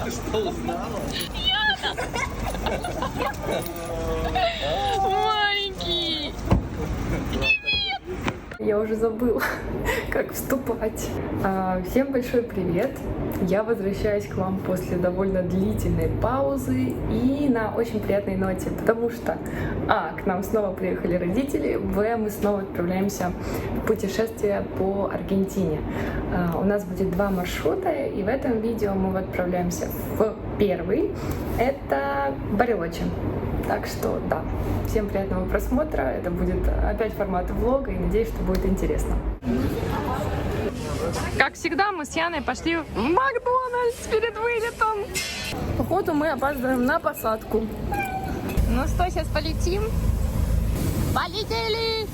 Ты что, узнала? Маленький! Я уже забыла, как вступать. Всем большой привет! Я возвращаюсь к вам после довольно длительной паузы и на очень приятной ноте, потому что к нам снова приехали родители, мы снова отправляемся в путешествие по Аргентине. У нас будет 2 маршрута, и в этом видео мы отправляемся в первый, это Барелочи. Так что да, всем приятного просмотра, это будет опять формат влога, и надеюсь, что будет интересно. Как всегда, мы с Яной пошли в Макдональдс перед вылетом. Походу мы опаздываем на посадку. Ну что, сейчас полетим? Полетели!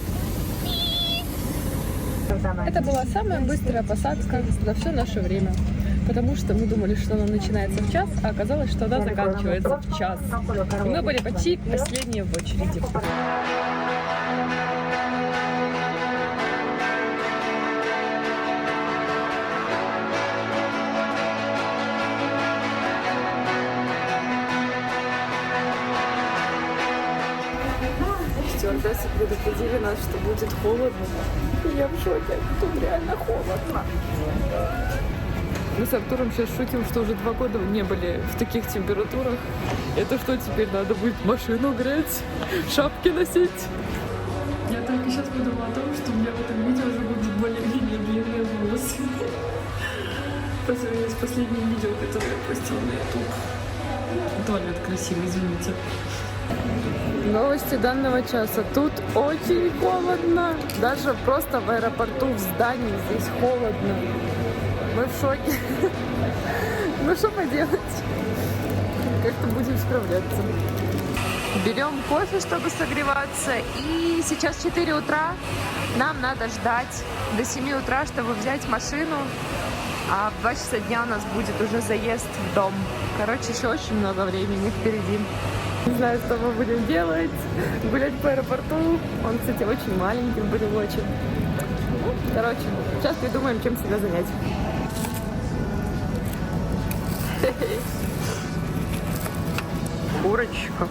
Это была самая быстрая посадка за все наше время. Потому что мы думали, что она начинается в час, а оказалось, что она заканчивается в час. И мы были почти последние в очереди. Стюардессы предупредили нас, что будет холодно. И я в шоке. Тут реально холодно. Мы с Артуром сейчас шутим, что уже 2 года не были в таких температурах. Это что, теперь надо будет машину греть, шапки носить? Я только сейчас подумала о том, что у меня в этом видео уже будут более-менее длинные волосы. По сравнению с последним видео, которое я постила на YouTube. Туалет красивый, извините. Новости данного часа. Тут очень холодно. Даже просто в аэропорту, в здании здесь холодно. Мы в шоке. Ну что поделать? Как-то будем справляться. Берем кофе, чтобы согреваться. И сейчас 4 утра. Нам надо ждать до 7 утра, чтобы взять машину. А в 2 часа дня у нас будет уже заезд в дом. Короче, еще очень много времени впереди. Не знаю, что мы будем делать. Гулять по аэропорту. Он, кстати, очень маленький, будет очень. Короче, сейчас придумаем, чем себя занять. Курочка.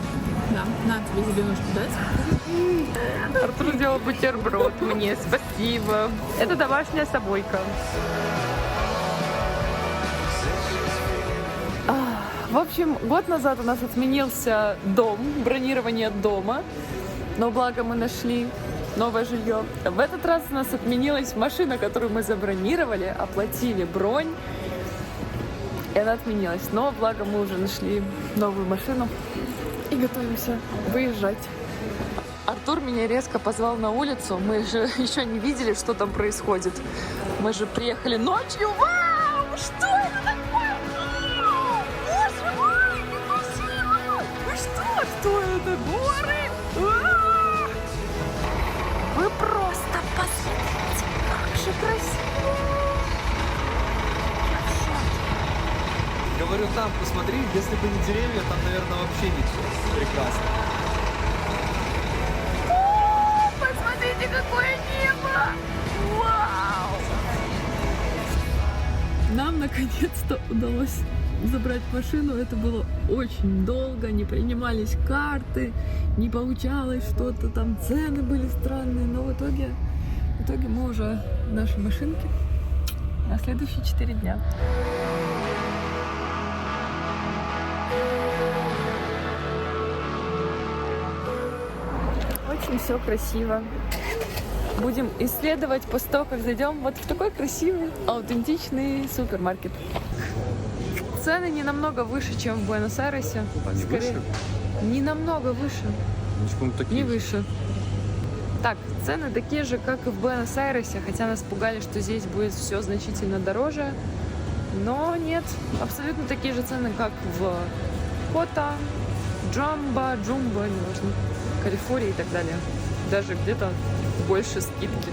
Да, на тебе зеленушку дать. Артур сделал бутерброд мне, спасибо. Это домашняя собойка. В общем, год назад у нас отменился бронирование дома, но благо мы нашли новое жилье. В этот раз у нас отменилась машина, которую мы забронировали, оплатили бронь, и она отменилась. Но благо мы уже нашли новую машину и готовимся выезжать. Артур меня резко позвал на улицу. Мы же еще не видели, что там происходит. Мы же приехали ночью. Вау! Что это такое? Боже мой, как красиво! Вы что? Что это? Горы? Вы просто посмотрите, как же красиво! Говорю, там посмотри, если бы не деревья, там, наверное, вообще ничего. Прекрасно. Посмотрите, какое небо! Вау! Нам наконец-то удалось забрать машину. Это было очень долго, не принимались карты, не получалось что-то, там цены были странные, но в итоге мы уже в нашей машинке на следующие 4 дня. Очень все красиво. Будем исследовать после того, как зайдем вот в такой красивый, аутентичный супермаркет. Цены не намного выше, чем в Буэнос-Айресе. Они Скорее, выше? не намного выше. Они же, по-моему, такие. Не выше. Так, цены такие же, как и в Буэнос-Айресе, хотя нас пугали, что здесь будет все значительно дороже. Но нет, абсолютно такие же цены, как в Кота, Джумба, неважно, Калифорнии и так далее. Даже где-то больше скидки.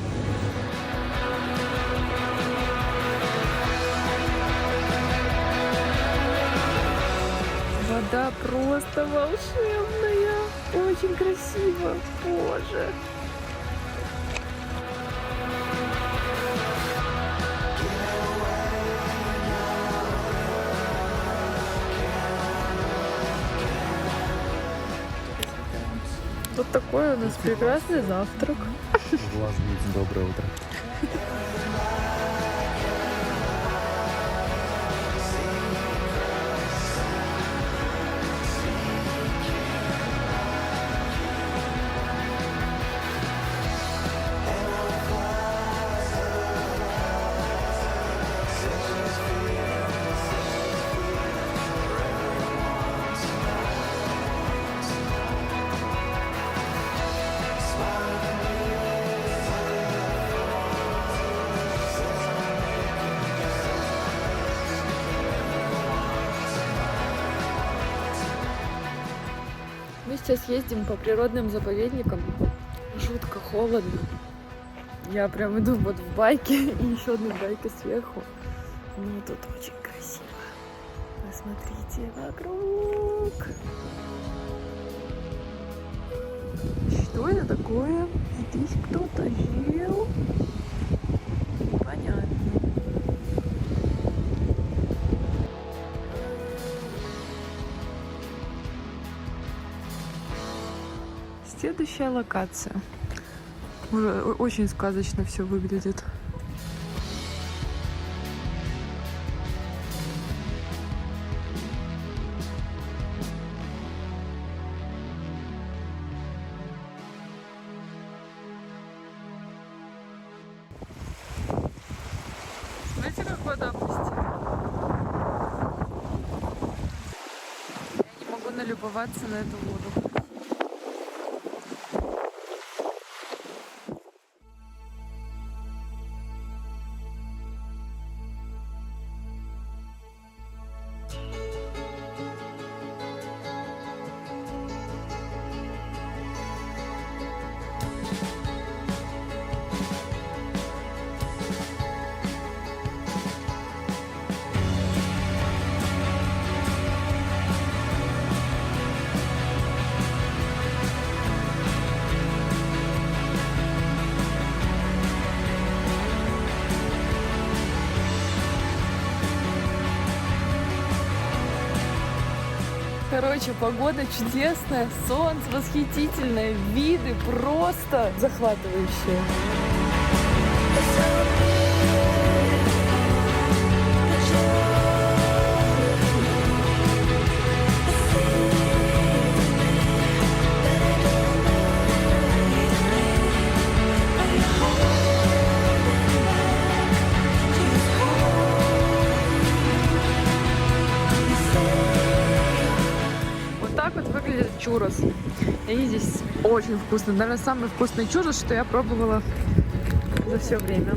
Вода просто волшебная. Очень красиво. Боже. Вот такой у нас прекрасный завтрак. Влажниц, доброе утро. Мы сейчас ездим по природным заповедникам. Жутко холодно. Я прям иду вот в байке и еще одной байке сверху. Ну, тут очень красиво. Посмотрите вокруг. Что это такое? Здесь кто-то жил? Непонятно. Следующая локация. Уже очень сказочно все выглядит. Смотрите, как вода пустила. Я не могу налюбоваться на эту воду. Короче, погода чудесная, солнце восхитительное, виды просто захватывающие. Чурос. И они здесь очень вкусные. Наверное, самый вкусный чурос, что я пробовала за все время.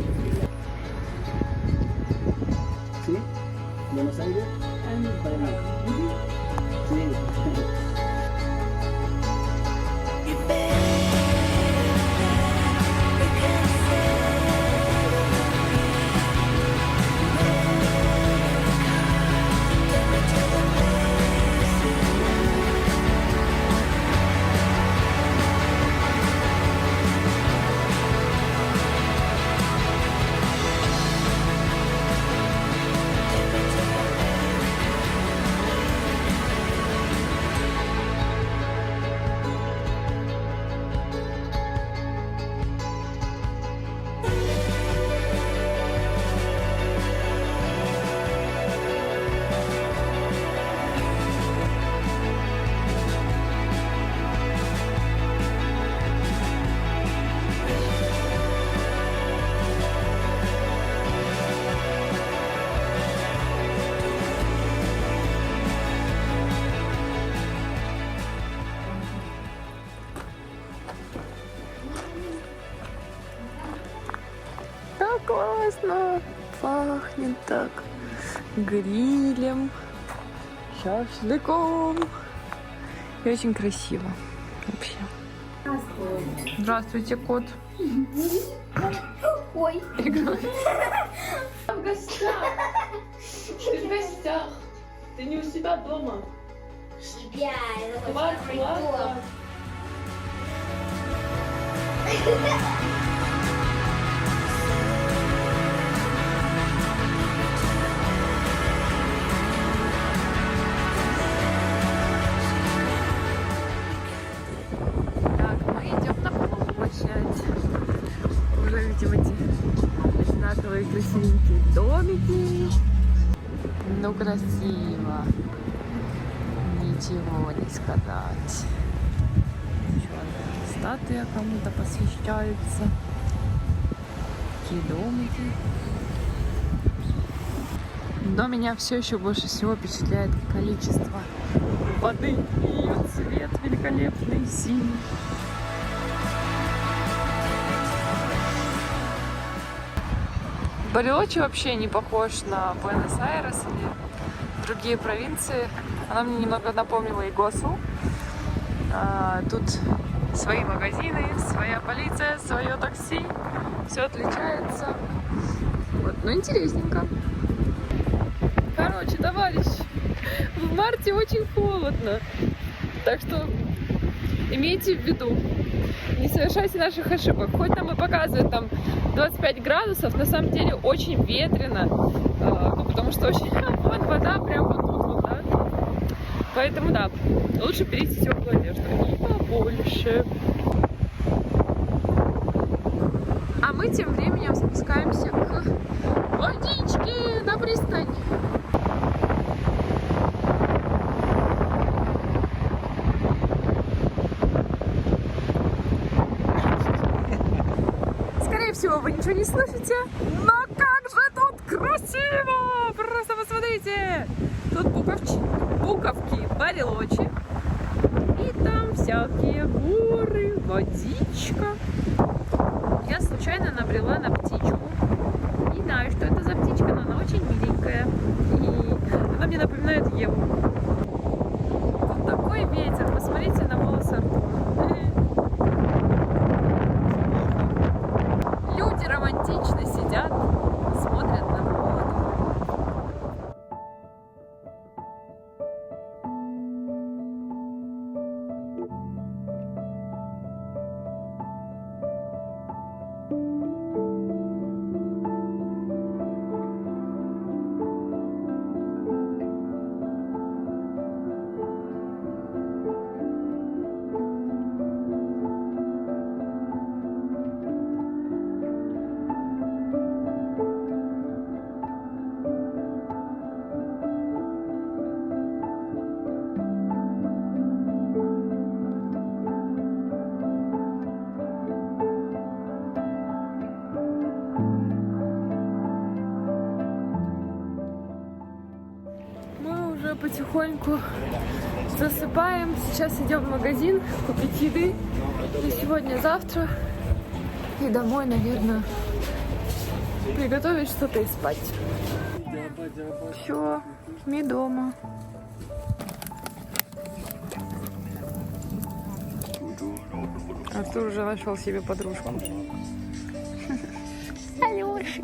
Так классно! Пахнет так грилем, шашлыком. И очень красиво вообще. Здравствуйте, кот. Ой. В гостях. Ты в гостях. Ты не у себя дома. Себя, это Класс, очень классно. Так, свои красивенькие домики. Ну, красиво. Ничего не сказать. Еще одна статуя кому-то посвящается. Такие домики. Но меня все еще больше всего впечатляет количество воды и ее цвет великолепный, синий. Барелочи вообще не похож на Буэнос-Айрес или другие провинции. Она мне немного напомнила Игосу. Тут свои магазины, своя полиция, свое такси. Все отличается. Вот, ну интересненько. Короче, товарищ, в марте очень холодно. Так что имейте в виду, не совершайте наших ошибок. Хоть нам и показывают там 25 градусов, на самом деле очень ветрено. Ну, потому что очень вон вода прям вот тут вот, да. Поэтому да, лучше берите теплую одежду и побольше. А мы тем временем спускаемся к водичке на пристань. Скорее всего, вы ничего не слышите, но как же тут красиво! Просто посмотрите! Тут буковки, Барелочи. И там всякие горы, водичка. Я случайно набрела на птичку. Не знаю, что это за птичка, но она очень миленькая. И она мне напоминает Еву. Тут такой ветер. Посмотрите на волосы Артура. Люди романтично сидят, смотрят на воду. Потихоньку засыпаем. Сейчас идем в магазин купить еды на сегодня-завтра. И домой, наверное, приготовить что-то и спать. Все, мы дома. Артур уже нашел себе подружку. Алёша.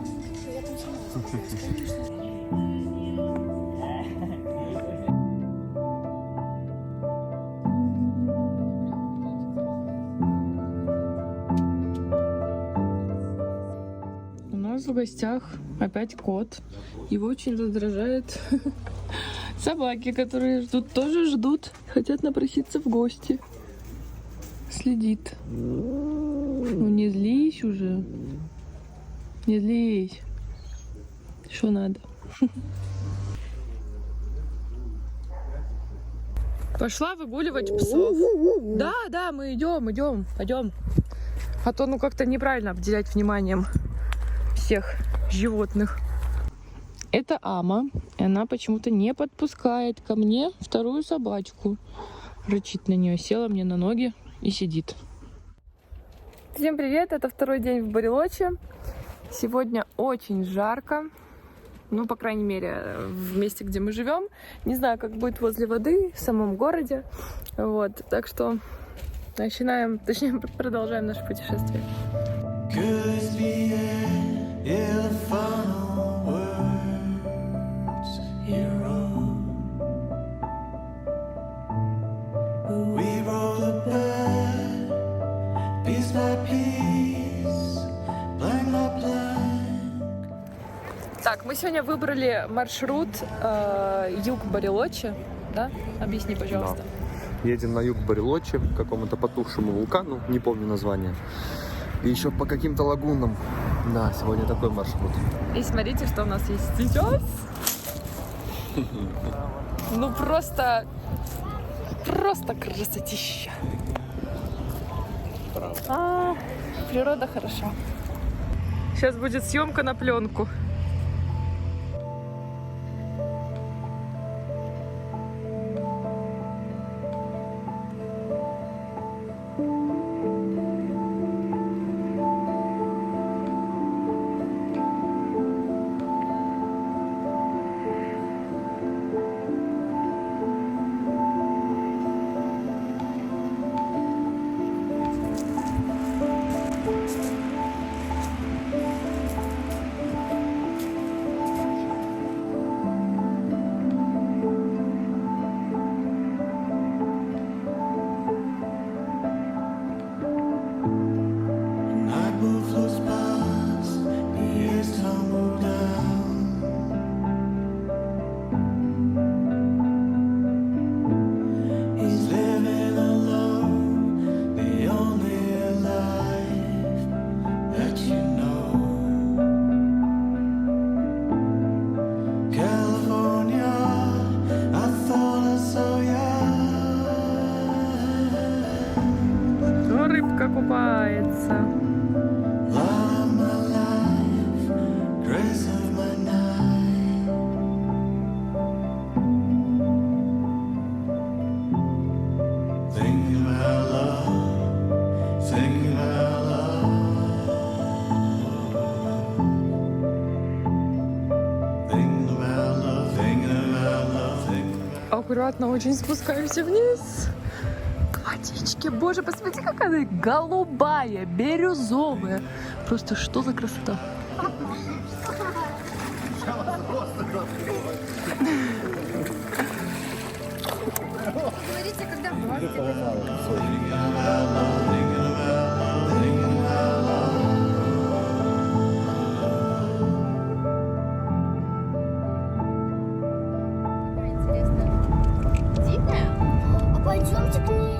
В гостях опять кот. Его очень раздражает собаки, которые тоже ждут, хотят напроситься в гости. Следит. Ну не злись уже. Не злись. Что надо? Пошла выгуливать псов. Да, мы идем. А то ну как-то неправильно обделять вниманием всех животных. Это Ама, и она почему-то не подпускает ко мне вторую собачку. Рычит на нее, села мне на ноги и сидит. Всем привет, это второй день в Барелочи. Сегодня очень жарко. Ну, по крайней мере, в месте, где мы живем. Не знаю, как будет возле воды, в самом городе. Вот, так что продолжаем наше путешествие. Yeah, the final words you're on. We roll the bed, piece by piece, blank by blank. Так, мы сегодня выбрали маршрут юг Барелочи, да? Объясни, пожалуйста. Да. Едем на юг Барелочи, к какому-то потухшему вулкану, не помню название. И еще по каким-то лагунам. Да, сегодня такой маршрут. И смотрите, что у нас есть сейчас. Ну просто красотища. Природа хороша. Сейчас будет съемка на пленку. Night moon floats past, the years tumble down. He's living alone, the only life that you know. California, I thought I saw ya. Рыбка купается. Light of my life, grace of my night. Thinking about love, thinking about love. Thinking about love, thinking about love, thinking about Аккуратно очень спускаемся вниз. К водичке. Боже, посмотри, как она голубая, бирюзовая. Просто что за красота. А пойдемте к ней.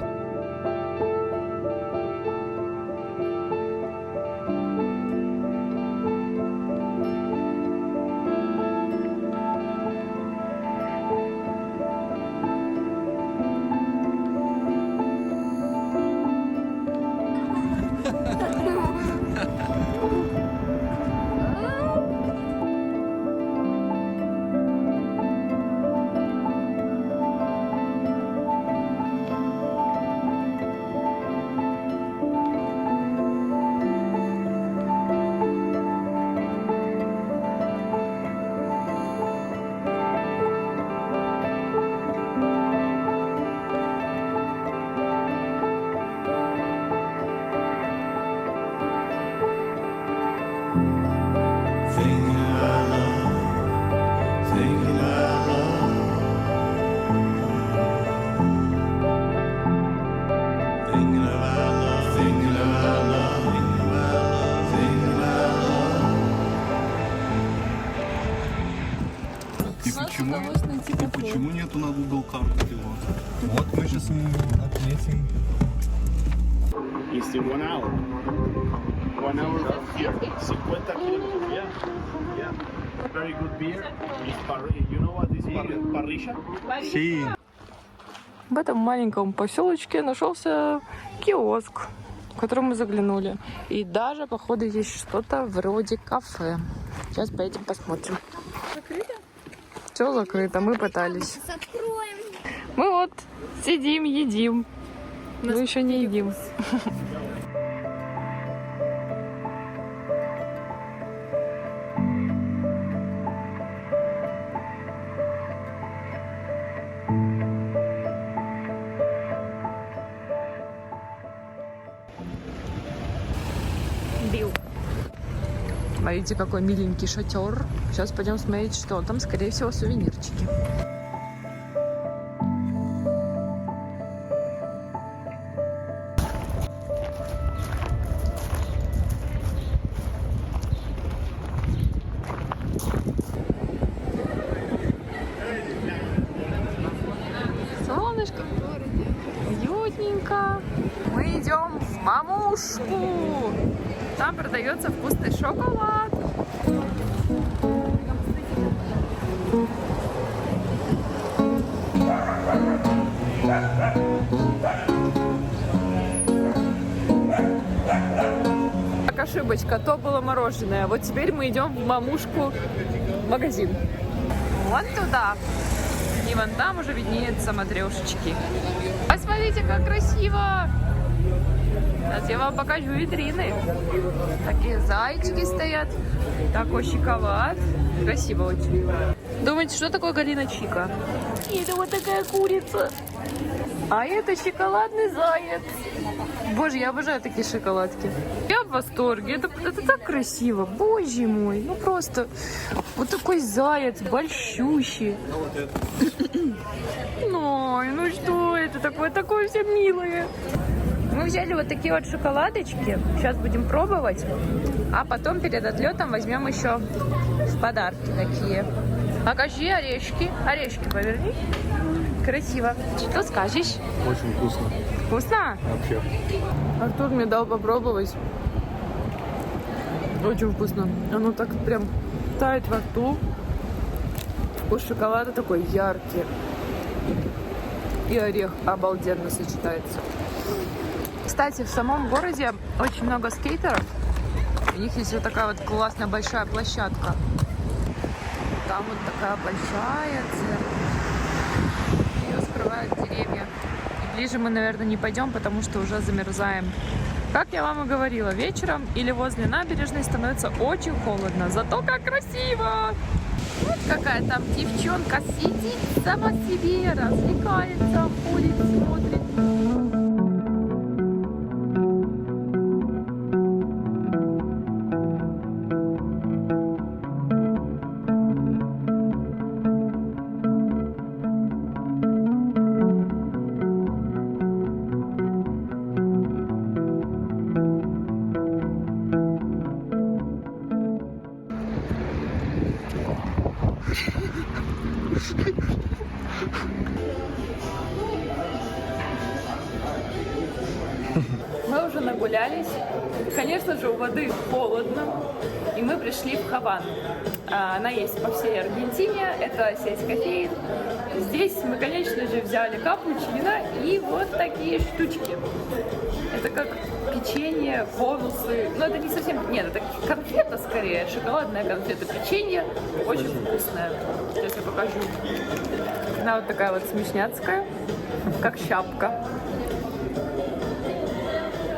thinking about love, thinking about love. Thinking about love, thinking about love, thinking about love, thinking about love. И почему нету на Google картах его? Вот мы сейчас отметим. It's in 1 hour. 1 hour from here. 50 kilometers. Yeah. Yeah. Very good beer. It's you know what is parrilla? Sí. В этом маленьком поселочке нашелся киоск, в который мы заглянули. И даже, походу, есть что-то вроде кафе. Сейчас поедем посмотрим. Закрыто? Все закрыто, мы пытались. Откроем. Мы вот сидим, едим. Мы еще не едим. Бил. Смотрите, какой миленький шатер. Сейчас пойдем смотреть, что там, скорее всего, сувенирчики. Солнышко, уютненько. Мы идем в мамушку. Там продается вкусный шоколад. Так, ошибочка, то было мороженое. Вот теперь мы идем в мамушку магазин. Вон туда. И вон там уже виднеются матрешечки. Посмотрите, как красиво! Сейчас я вам покажу витрины. Такие зайчики стоят. Такой шоколад. Красиво очень. Думаете, что такое Галина Чика? Это вот такая курица. А это шоколадный заяц. Боже, я обожаю такие шоколадки. Я в восторге. Это так красиво. Боже мой. Ну просто вот такой заяц большущий. Ой, ну что это такое? Такое все милое. Мы взяли вот такие вот шоколадочки. Сейчас будем пробовать. А потом перед отлетом возьмем еще в подарки такие. Покажи орешки. Орешки поверни. Красиво. Что скажешь? Очень вкусно. Вкусно? Вообще. Артур мне дал попробовать. Очень вкусно. Оно так прям тает во рту. Вкус шоколада такой яркий. И орех обалденно сочетается. Кстати, в самом городе очень много скейтеров. У них есть вот такая вот классная большая площадка. Там вот такая большая церковь. Ее скрывают деревья. И ближе мы, наверное, не пойдем, потому что уже замерзаем. Как я вам и говорила, вечером или возле набережной становится очень холодно. Зато как красиво! Вот какая там девчонка сидит, сама себе развлекается, ходит, смотрит. Мы уже нагулялись. Конечно же, у воды холодно. И мы пришли в Хавану. Она есть по всей Аргентине. Это сеть кофеин. Здесь мы, конечно же, взяли капучино и вот такие штучки. Это как печенье, бонусы. Но это не совсем... Нет, это конфета скорее. Шоколадная конфета. Печенье. Очень вкусная. Сейчас я покажу. Она вот такая вот смешняцкая. Как щапка.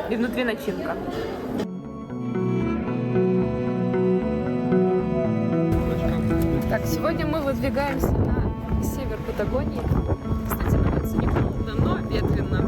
И внутри начинка. Так, сегодня мы выдвигаемся на север Патагонии. Кстати, на улице не холодно, но ветрено.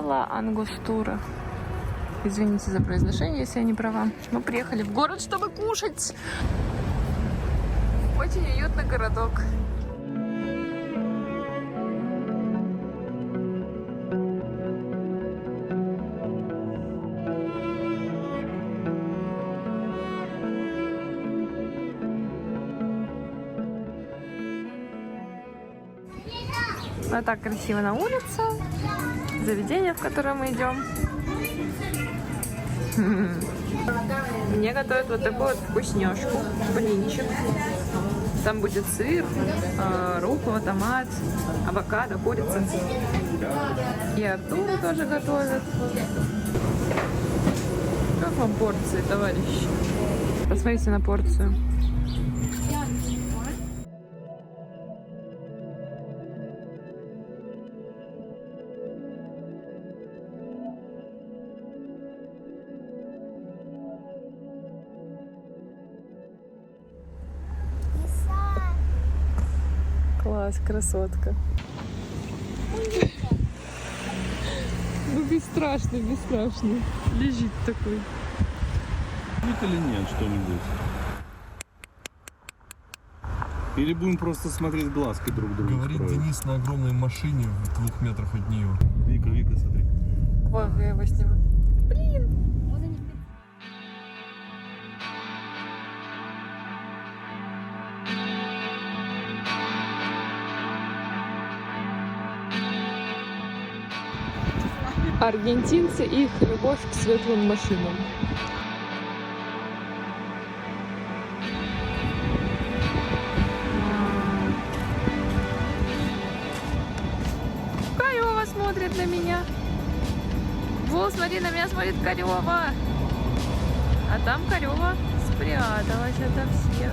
Ла Ангустура. Извините за произношение, если я не права. Мы приехали в город, чтобы кушать. Очень уютный городок. Вот так красиво на улице. Заведение, в которое мы идем. Мне готовят вот такую вот вкусняшку. Блинчик. Там будет сыр, рукола, томат, авокадо, курица. И Артуру тоже готовят. Как вам порции, товарищи? Посмотрите на порцию. Класс, красотка. Ну, бесстрашный, бесстрашный. Лежит такой. Будет или нет что-нибудь? Или будем просто смотреть глазки друг друга? Говорит Денис на огромной машине в 2 метрах от нее. Вика, смотри. Ладно, я его сниму. Аргентинцы и их любовь к светлым машинам. Карёва смотрит на меня. Вол, смотри, на меня смотрит Карёва. А там Карёва спряталась ото всех.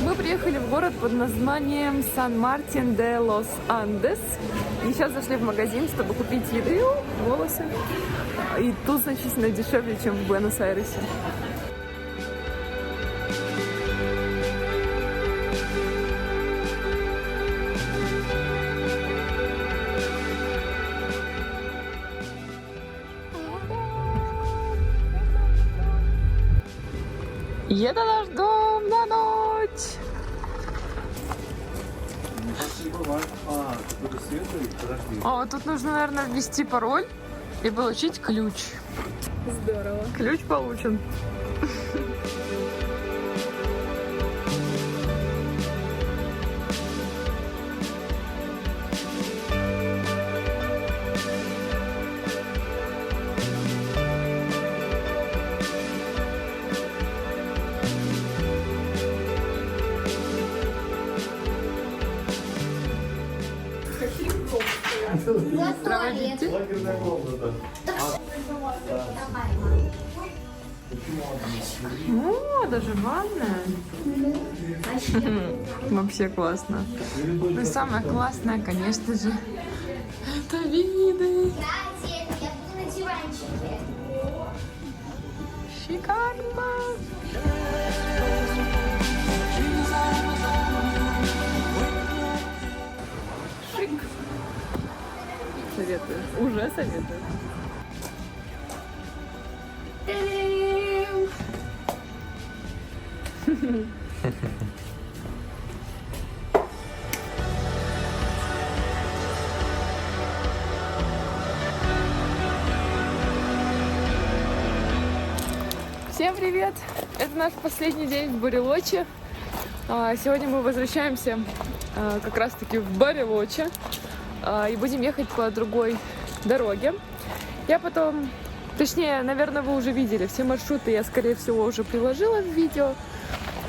Мы приехали в город под названием Сан-Мартин-де-Лос-Андес. И сейчас зашли в магазин, чтобы купить еды, волосы. И тут значительно дешевле, чем в Буэнос-Айресе. И это наш дом на ночь. О, тут нужно, наверное, ввести пароль и получить ключ. Здорово. Ключ получен. Проводите. О, даже ванная. Вообще классно. Ну и самое классное, конечно же, это виды. Я буду на диванчике. Шикарно. Шик. Советую. Уже советую. Всем привет! Это наш последний день в Барелоче. Сегодня мы возвращаемся как раз таки в Барелоче и будем ехать по другой дороге. Я потом, точнее, наверное, вы уже видели все маршруты, я, скорее всего, уже приложила в видео.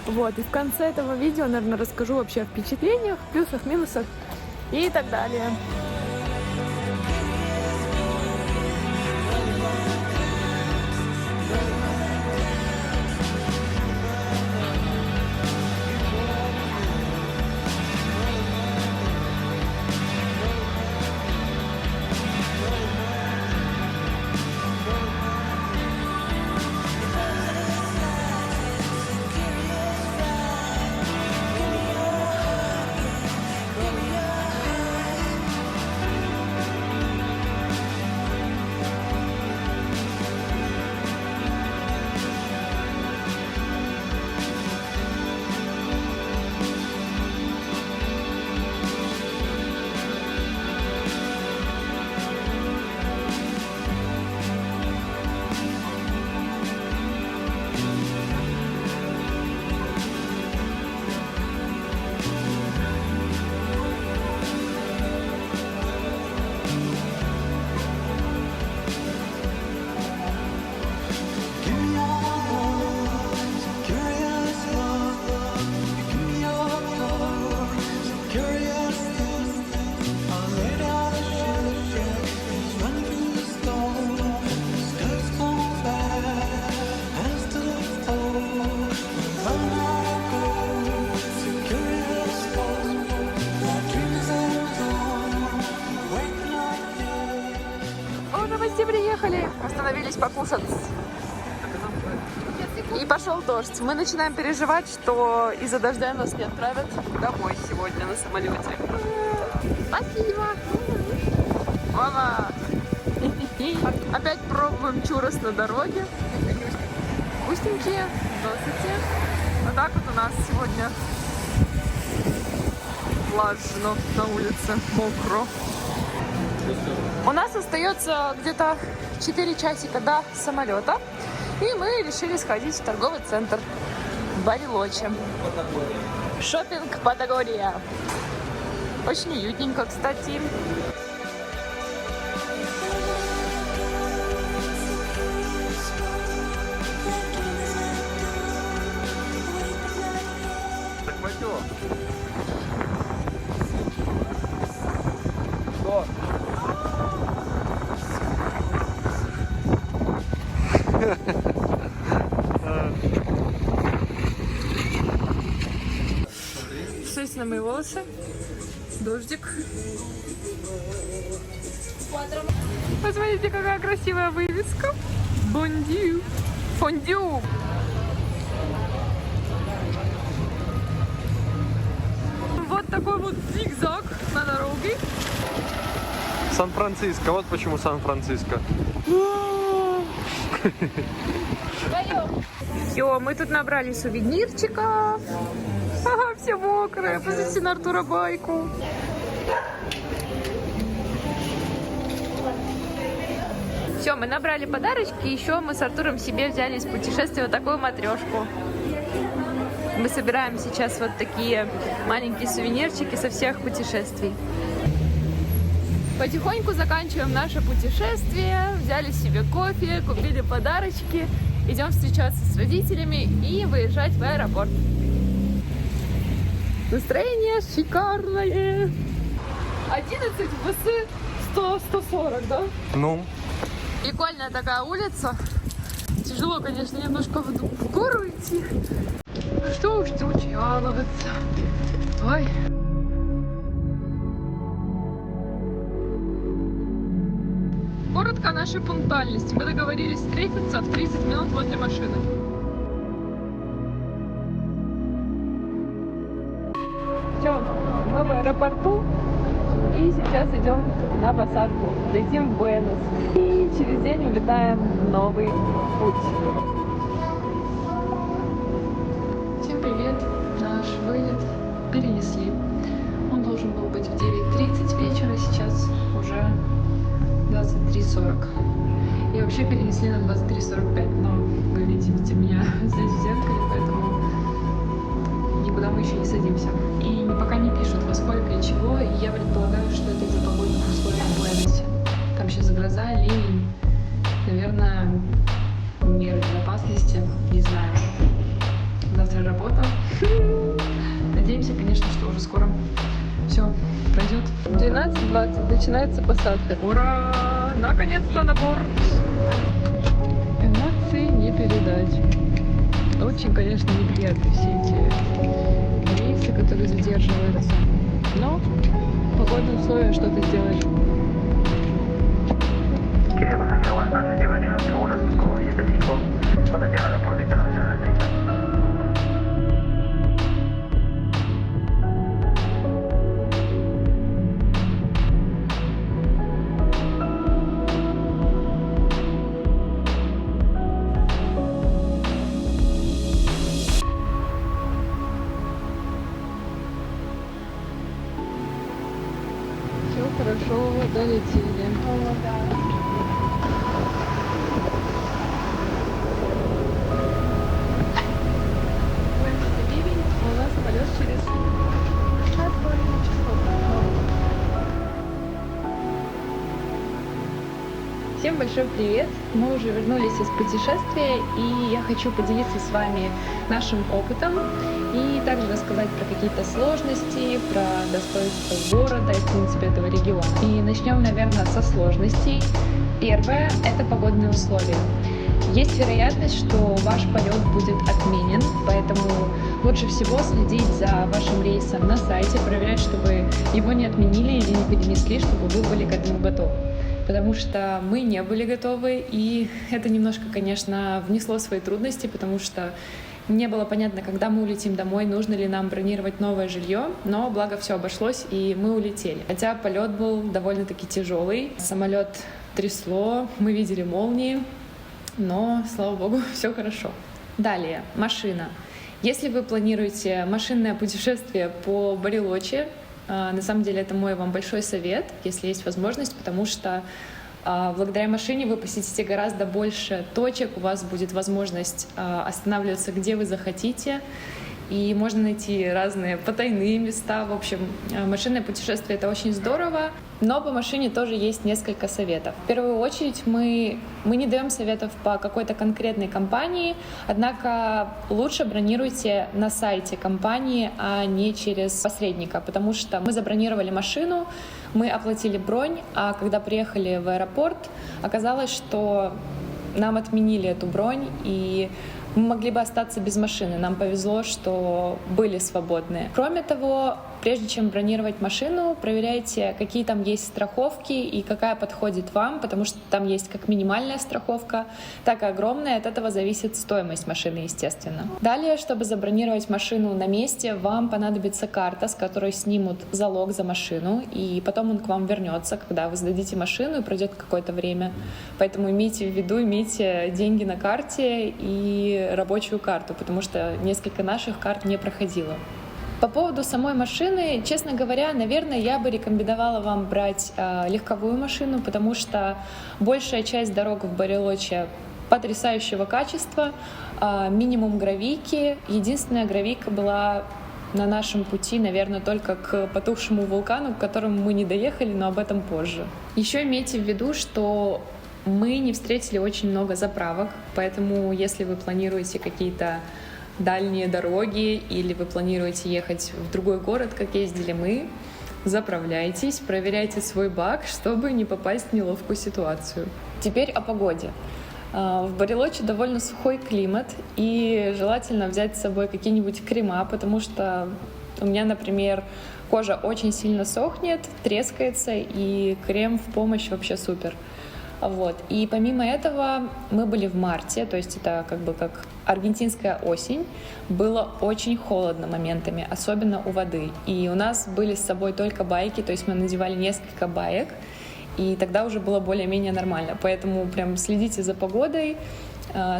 Вот, и в конце этого видео, наверное, расскажу вообще о впечатлениях, плюсах, минусах и так далее. почти приехали. Остановились покушать. И пошел дождь. Мы начинаем переживать, что из-за дождя нас не отправят домой сегодня на самолете. Спасибо. Мама. Опять пробуем чурос на дороге. Вкусненькие. Здравствуйте. Вот так вот у нас сегодня влажно на улице, мокро. У нас остается где-то 4 часика до самолета. И мы решили сходить в торговый центр в Барилоче. Шоппинг Патагония. Очень уютненько, кстати. Смотрите на мои волосы. Дождик. Посмотрите, какая красивая вывеска. Бондю. Фондю. Вот такой вот зигзаг на дороге. Сан-Франциско. Вот почему Сан-Франциско. Все, мы тут набрали сувенирчиков. Ага, все мокрое. Посмотрите на Артура байку. Все, мы набрали подарочки. Еще мы с Артуром себе взяли из путешествия вот такую матрешку. Мы собираем сейчас вот такие маленькие сувенирчики со всех путешествий. Потихоньку заканчиваем наше путешествие. Взяли себе кофе, купили подарочки. Идем встречаться с родителями и выезжать в аэропорт. Настроение шикарное. 11 ВС 140, да? Ну? Прикольная такая улица. Тяжело, конечно, немножко в гору идти. Что уж тут жаловаться. Ой. Коротко о нашей пунктуальности. Мы договорились встретиться в 30 минут возле машины. Все, мы в аэропорту. И сейчас идем на посадку. Летим в Буэнос. И через день улетаем в новый путь. Всем привет. Наш вылет перенесли. Он должен был быть в 9:30 вечера. Сейчас уже 23:40. И вообще перенесли на 23:45. Но вы видите меня здесь в зеркале, поэтому никуда мы еще не садимся. И пока не пишут, во сколько и чего, и я предполагаю, что это из-за погодных условий в Буэносе. Там сейчас гроза, ливень, наверное, меры безопасности, не знаю. Завтра работа. Надеемся, конечно, что уже скоро все пройдет. 12:20, начинается посадка. Ура! Наконец-то на борт! Эмоции не передать. Очень, конечно, неприятны все эти рейсы, которые задерживаются. Но в погодные условия что-то сделаешь. Хорошо, долетели. У нас полет через час, часов. Всем большой привет! Мы уже вернулись из путешествия, и я хочу поделиться с вами нашим опытом и также рассказать про какие-то сложности, про достоинства города и, в принципе, этого региона. И начнем, наверное, со сложностей. Первое – это погодные условия. Есть вероятность, что ваш полет будет отменен, поэтому лучше всего следить за вашим рейсом на сайте, проверять, чтобы его не отменили или не перенесли, чтобы вы были к этому готовы. потому что мы не были готовы, и это немножко, конечно, внесло свои трудности, потому что не было понятно, когда мы улетим домой, нужно ли нам бронировать новое жилье, но благо все обошлось, и мы улетели. Хотя полет был довольно-таки тяжелый, самолет трясло, мы видели молнии, но, слава богу, все хорошо. Далее, машина. Если вы планируете машинное путешествие по Барелочи, на самом деле это мой вам большой совет, если есть возможность, потому что благодаря машине вы посетите гораздо больше точек, у вас будет возможность останавливаться, где вы захотите, и можно найти разные потайные места. В общем, машинное путешествие — это очень здорово, но по машине тоже есть несколько советов. В первую очередь мы не даем советов по какой-то конкретной компании, однако лучше бронируйте на сайте компании, а не через посредника, потому что мы забронировали машину, мы оплатили бронь, а когда приехали в аэропорт, оказалось, что нам отменили эту бронь, и мы могли бы остаться без машины. Нам повезло, что были свободные. Кроме того, прежде чем бронировать машину, проверяйте, какие там есть страховки и какая подходит вам, потому что там есть как минимальная страховка, так и огромная. От этого зависит стоимость машины, естественно. Далее, чтобы забронировать машину на месте, вам понадобится карта, с которой снимут залог за машину, и потом он к вам вернется, когда вы сдадите машину, и пройдет какое-то время. Поэтому имейте в виду, имейте деньги на карте и рабочую карту, потому что несколько наших карт не проходило. По поводу самой машины, честно говоря, наверное, я бы рекомендовала вам брать легковую машину, потому что большая часть дорог в Барелоче потрясающего качества, минимум гравийки. Единственная гравийка была на нашем пути, наверное, только к потухшему вулкану, к которому мы не доехали, но об этом позже. Еще имейте в виду, что мы не встретили очень много заправок, поэтому если вы планируете какие-то дальние дороги или вы планируете ехать в другой город, как ездили мы, заправляйтесь, проверяйте свой бак, чтобы не попасть в неловкую ситуацию. Теперь о погоде. В Барелоче довольно сухой климат, и желательно взять с собой какие-нибудь крема, потому что у меня, например, кожа очень сильно сохнет, трескается, и крем в помощь вообще супер. Вот. И помимо этого мы были в марте, то есть это как бы как аргентинская осень. Было очень холодно моментами, особенно у воды. И у нас были с собой только байки, то есть мы надевали несколько баек, и тогда уже было более-менее нормально. Поэтому прям следите за погодой,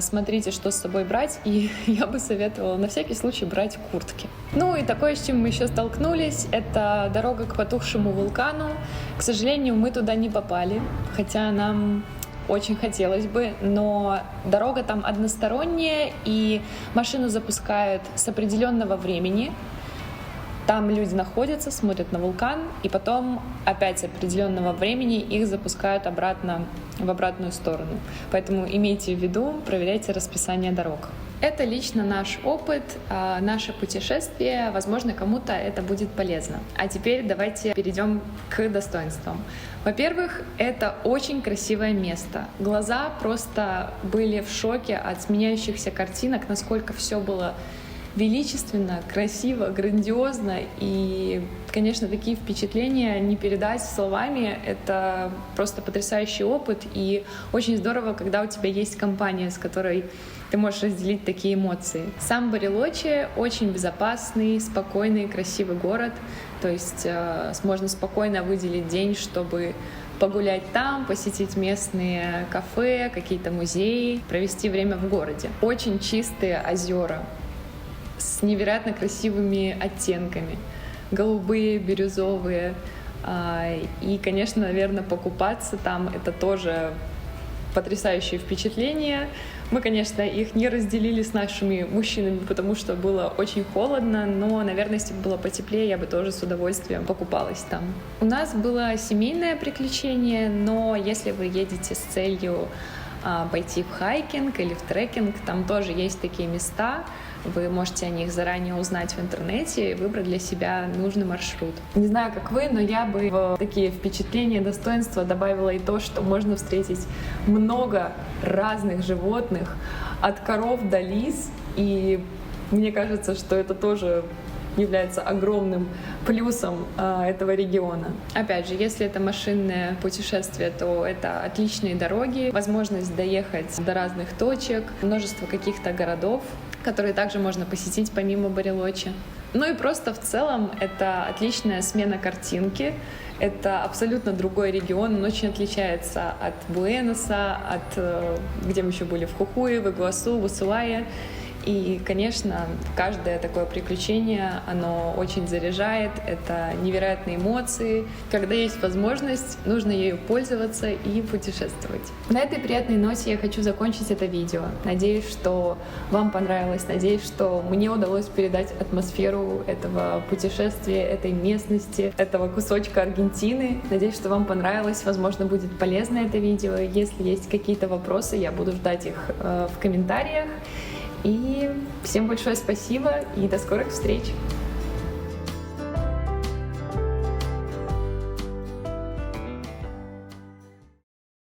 смотрите, что с собой брать, и я бы советовала на всякий случай брать куртки. Ну и такое, с чем мы еще столкнулись, это дорога к потухшему вулкану. К сожалению, мы туда не попали, хотя нам очень хотелось бы, но дорога там односторонняя, и машину запускают с определенного времени. Там люди находятся, смотрят на вулкан, и потом опять с определенного времени их запускают обратно в обратную сторону. Поэтому имейте в виду, проверяйте расписание дорог. Это лично наш опыт, наше путешествие. Возможно, кому-то это будет полезно. А теперь давайте перейдем к достоинствам. Во-первых, это очень красивое место. Глаза просто были в шоке от сменяющихся картинок, насколько все было величественно, красиво, грандиозно. И, конечно, такие впечатления не передать словами. Это просто потрясающий опыт. И очень здорово, когда у тебя есть компания, с которой ты можешь разделить такие эмоции. Сам Барелочи очень безопасный, спокойный, красивый город. То есть можно спокойно выделить день, чтобы погулять там, посетить местные кафе, какие-то музеи, провести время в городе. Очень чистые озера с невероятно красивыми оттенками. Голубые, бирюзовые. И, конечно, наверное, покупаться там — это тоже потрясающие впечатления. Мы, конечно, их не разделили с нашими мужчинами, потому что было очень холодно, но, наверное, если бы было потеплее, я бы тоже с удовольствием покупалась там. У нас было семейное приключение, но если вы едете с целью пойти в хайкинг или в трекинг, там тоже есть такие места. Вы можете о них заранее узнать в интернете и выбрать для себя нужный маршрут. Не знаю, как вы, но я бы в такие впечатления, достоинства добавила и то, что можно встретить много разных животных, от коров до лис. И мне кажется, что это тоже является огромным плюсом этого региона. Опять же, если это машинное путешествие, то это отличные дороги, возможность доехать до разных точек, множество каких-то городов, которые также можно посетить помимо Барелочи. Ну и просто в целом это отличная смена картинки. Это абсолютно другой регион, он очень отличается от Буэноса, где мы еще были, в Хухуе, в Игуасу, в Усуае. И, конечно, каждое такое приключение, оно очень заряжает, это невероятные эмоции. Когда есть возможность, нужно ею пользоваться и путешествовать. На этой приятной ноте я хочу закончить это видео. Надеюсь, что вам понравилось, надеюсь, что мне удалось передать атмосферу этого путешествия, этой местности, этого кусочка Аргентины. Надеюсь, что вам понравилось, возможно, будет полезно это видео. Если есть какие-то вопросы, я буду ждать их в комментариях. И всем большое спасибо и до скорых встреч!